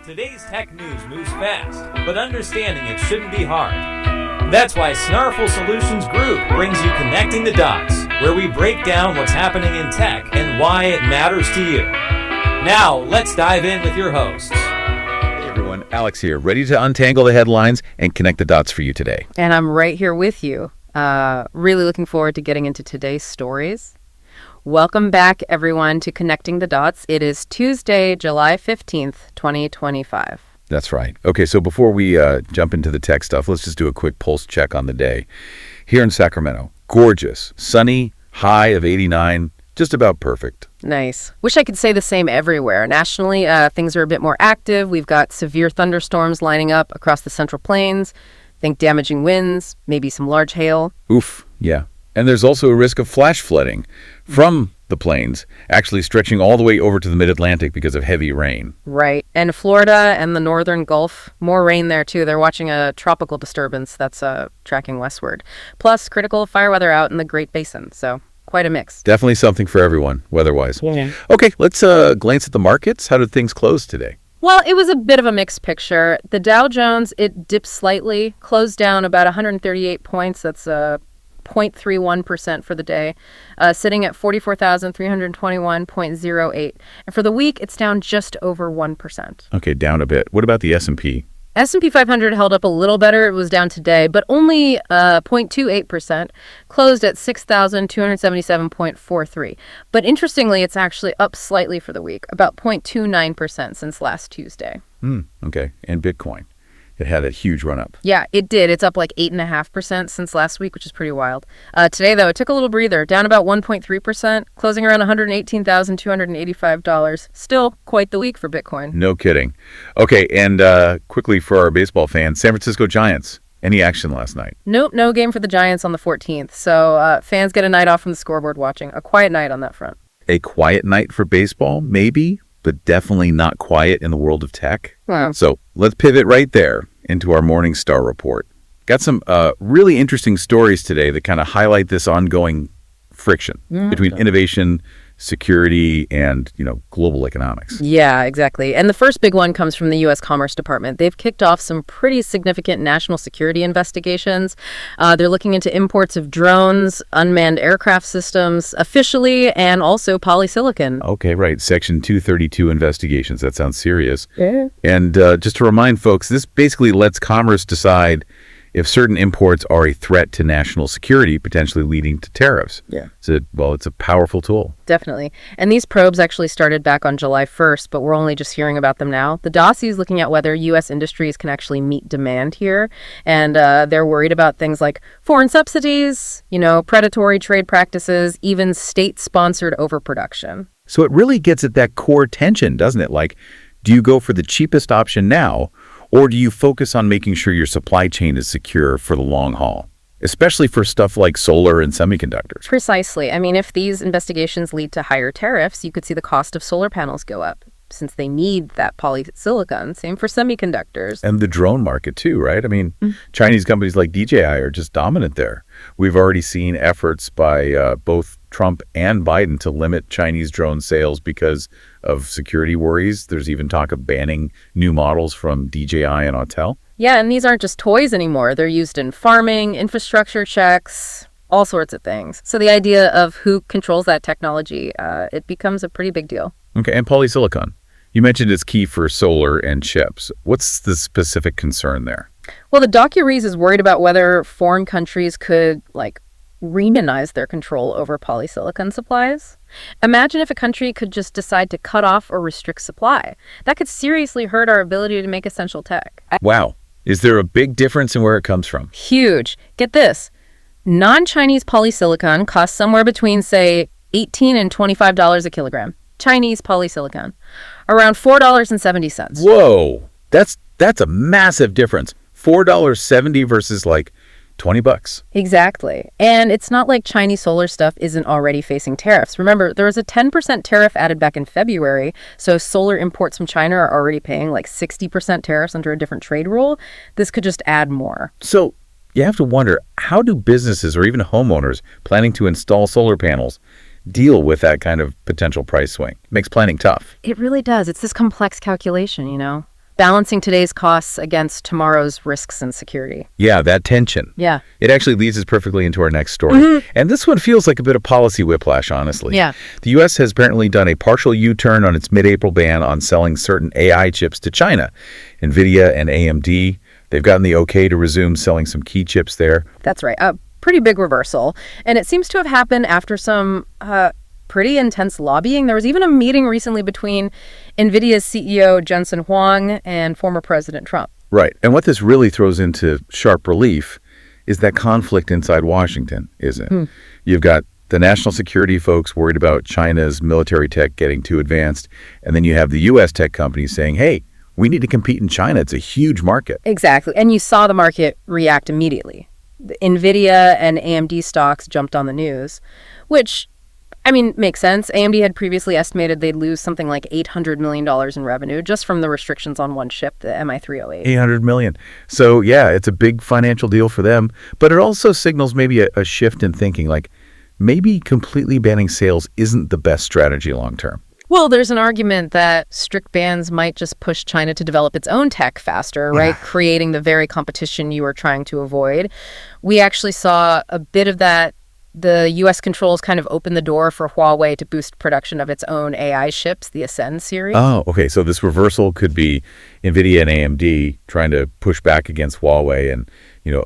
Today's tech news moves fast, but understanding it shouldn't be hard. That's why Snarful Solutions Group brings you Connecting the Dots, where we break down what's happening in tech and why it matters to you. Now, let's dive in with your hosts. Hey everyone, Alex here, ready to untangle the headlines and connect the dots for you today. And I'm right here with you. Really looking forward to getting into today's stories. Welcome back, everyone, to Connecting the Dots. It is Tuesday, July 15th, 2025. That's right. Okay, so before we jump into the tech stuff, let's just do a quick pulse check on the day. Here in Sacramento, gorgeous, sunny, high of 89, just about perfect. Nice. Wish I could say the same everywhere. Nationally, things are a bit more active. We've got severe thunderstorms lining up across the Central Plains. Think damaging winds, maybe some large hail. Oof, yeah. And there's also a risk of flash flooding from the plains, actually stretching all the way over to the mid-Atlantic because of heavy rain. Right. And Florida and the northern Gulf, more rain there too. They're watching a tropical disturbance that's tracking westward. Plus, critical fire weather out in the Great Basin. So quite a mix. Definitely something for everyone, weather-wise. Yeah. Okay, let's glance at the markets. How did things close today? Well, it was a bit of a mixed picture. The Dow Jones, it dipped slightly, closed down about 138 points. That's 0.31% for the day, sitting at 44,321.08. And for the week, it's down just over 1%. Okay, down a bit. What about the S&P? S&P 500 held up a little better. It was down today, but only 0.28%, closed at 6,277.43. But interestingly, it's actually up slightly for the week, about 0.29% since last Tuesday. Okay, and Bitcoin? It had a huge run up. Yeah, it did. It's up like 8.5% since last week, which is pretty wild. Today, though, it took a little breather, down about 1.3%, closing around $118,285. Still quite the week for Bitcoin. No kidding. Okay, and quickly for our baseball fans, San Francisco Giants. Any action last night? Nope, no game for the Giants on the 14th. So fans get a night off from the scoreboard watching. A quiet night on that front. A quiet night for baseball, maybe, but definitely not quiet in the world of tech. Wow. So let's pivot right there into our Morning Star report. Got some really interesting stories today that kind of highlight this ongoing friction between innovation, security, and, global economics. Yeah, exactly. And the first big one comes from the U.S. Commerce Department. They've kicked off some pretty significant national security investigations. They're looking into imports of drones, unmanned aircraft systems, officially, and also polysilicon. Okay, right. Section 232 investigations. That sounds serious. Yeah. And just to remind folks, this basically lets Commerce decide if certain imports are a threat to national security, potentially leading to tariffs. Yeah. So, it's a powerful tool. Definitely. And these probes actually started back on July 1st, but we're only just hearing about them now. The dossier is looking at whether U.S. industries can actually meet demand here. And they're worried about things like foreign subsidies, predatory trade practices, even state-sponsored overproduction. So it really gets at that core tension, doesn't it? Like, do you go for the cheapest option now, or do you focus on making sure your supply chain is secure for the long haul, especially for stuff like solar and semiconductors? Precisely. I mean, if these investigations lead to higher tariffs, you could see the cost of solar panels go up since they need that polysilicon. Same for semiconductors. And the drone market too, right? I mean, Chinese companies like DJI are just dominant there. We've already seen efforts by both Trump and Biden to limit Chinese drone sales because of security worries. There's even talk of banning new models from DJI and Autel. Yeah, and these aren't just toys anymore. They're used in farming, infrastructure checks, all sorts of things. So the idea of who controls that technology, it becomes a pretty big deal. Okay, and polysilicon. You mentioned it's key for solar and chips. What's the specific concern there? Well, the docu-Rees is worried about whether foreign countries could, remonize their control over polysilicon supplies. Imagine if a country could just decide to cut off or restrict supply. That could seriously hurt our ability to make essential tech. Wow. Is there a big difference in where it comes from? Huge. Get this. Non-Chinese polysilicon costs somewhere between, say, $18 and $25 a kilogram. Chinese polysilicon. Around $4.70. Whoa. That's a massive difference. $4.70 versus $20. Exactly. And it's not like Chinese solar stuff isn't already facing tariffs. Remember, there was a 10% tariff added back in February, so solar imports from China are already paying 60% tariffs under a different trade rule. This could just add more. So you have to wonder, how do businesses or even homeowners planning to install solar panels deal with that kind of potential price swing? It makes planning tough. It really does. It's this complex calculation, balancing today's costs against tomorrow's risks and security. Yeah, that tension. Yeah. It actually leads us perfectly into our next story. And this one feels like a bit of policy whiplash, honestly. Yeah. The U.S. has apparently done a partial U-turn on its mid-April ban on selling certain AI chips to China. NVIDIA and AMD, they've gotten the okay to resume selling some key chips there. That's right. A pretty big reversal. And it seems to have happened after some pretty intense lobbying. There was even a meeting recently between NVIDIA's CEO Jensen Huang and former President Trump. Right. And what this really throws into sharp relief is that conflict inside Washington, isn't it? You've got the national security folks worried about China's military tech getting too advanced. And then you have the U.S. tech companies saying, hey, we need to compete in China. It's a huge market. Exactly. And you saw the market react immediately. The NVIDIA and AMD stocks jumped on the news, which, I mean, makes sense. AMD had previously estimated they'd lose something like $800 million in revenue just from the restrictions on one chip, the MI308. $800 million. So, yeah, it's a big financial deal for them. But it also signals maybe a shift in thinking, like maybe completely banning sales isn't the best strategy long term. Well, there's an argument that strict bans might just push China to develop its own tech faster, right? Creating the very competition you are trying to avoid. We actually saw a bit of that. The U.S. controls kind of opened the door for Huawei to boost production of its own AI chips, the Ascend series. Oh, okay. So this reversal could be NVIDIA and AMD trying to push back against Huawei and,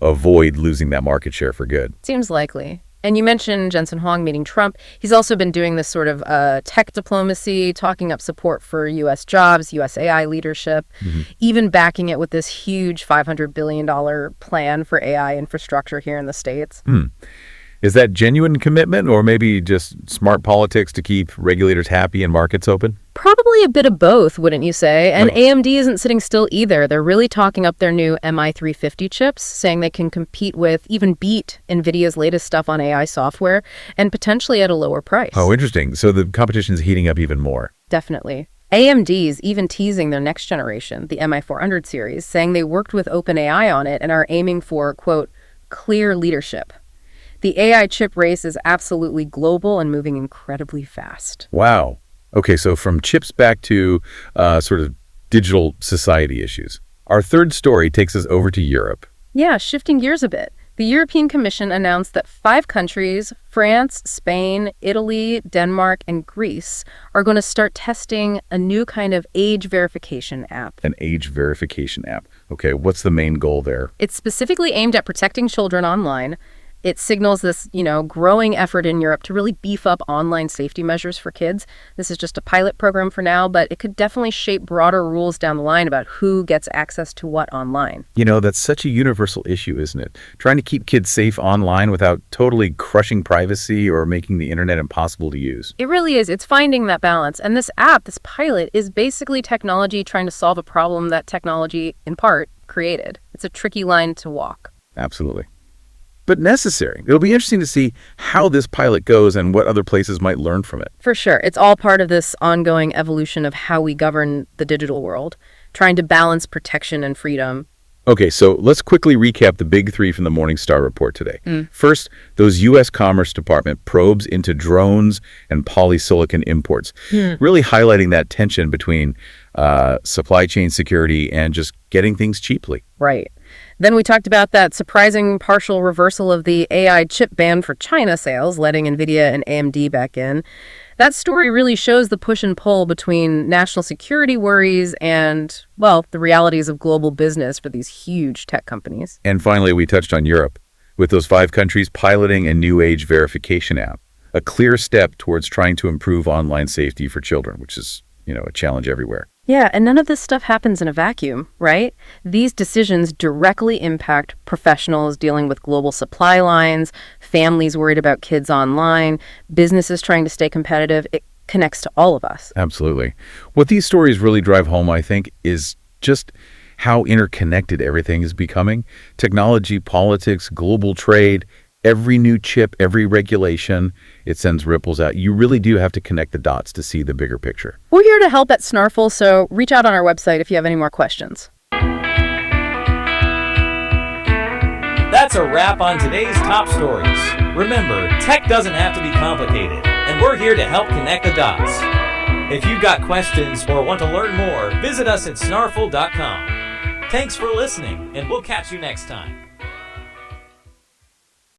avoid losing that market share for good. Seems likely. And you mentioned Jensen Huang meeting Trump. He's also been doing this sort of tech diplomacy, talking up support for U.S. jobs, U.S. AI leadership, even backing it with this huge $500 billion plan for AI infrastructure here in the States. Is that genuine commitment or maybe just smart politics to keep regulators happy and markets open? Probably a bit of both, wouldn't you say? And AMD isn't sitting still either. They're really talking up their new MI350 chips, saying they can compete with, even beat NVIDIA's latest stuff on AI software, and potentially at a lower price. Oh, interesting. So the competition is heating up even more. Definitely. AMD's even teasing their next generation, the MI400 series, saying they worked with OpenAI on it and are aiming for, quote, clear leadership. The AI chip race is absolutely global and moving incredibly fast. Wow. Okay, so from chips back to sort of digital society issues. Our third story takes us over to Europe. Yeah, shifting gears a bit. The European Commission announced that 5 countries, France, Spain, Italy, Denmark, and Greece, are going to start testing a new kind of age verification app. An age verification app. Okay, what's the main goal there? It's specifically aimed at protecting children online. It signals this, growing effort in Europe to really beef up online safety measures for kids. This is just a pilot program for now, but it could definitely shape broader rules down the line about who gets access to what online. That's such a universal issue, isn't it? Trying to keep kids safe online without totally crushing privacy or making the internet impossible to use. It really is. It's finding that balance. And this app, this pilot, is basically technology trying to solve a problem that technology, in part, created. It's a tricky line to walk. Absolutely. But necessary. It'll be interesting to see how this pilot goes and what other places might learn from it. For sure. It's all part of this ongoing evolution of how we govern the digital world, trying to balance protection and freedom. Okay, so let's quickly recap the big 3 from the Morningstar report today. First, those U.S. Commerce Department probes into drones and polysilicon imports, really highlighting that tension between supply chain security and just getting things cheaply. Right. Then we talked about that surprising partial reversal of the AI chip ban for China sales, letting NVIDIA and AMD back in. That story really shows the push and pull between national security worries and, the realities of global business for these huge tech companies. And finally, we touched on Europe, with those 5 countries piloting a new age verification app, a clear step towards trying to improve online safety for children, which is, a challenge everywhere. Yeah, and none of this stuff happens in a vacuum, right? These decisions directly impact professionals dealing with global supply lines, families worried about kids online, businesses trying to stay competitive. It connects to all of us. Absolutely. What these stories really drive home, I think, is just how interconnected everything is becoming. Technology, politics, global trade, every new chip, every regulation, it sends ripples out. You really do have to connect the dots to see the bigger picture. We're here to help at Snarful, so reach out on our website if you have any more questions. That's a wrap on today's top stories. Remember, tech doesn't have to be complicated, and we're here to help connect the dots. If you've got questions or want to learn more, visit us at snarful.com. Thanks for listening, and we'll catch you next time.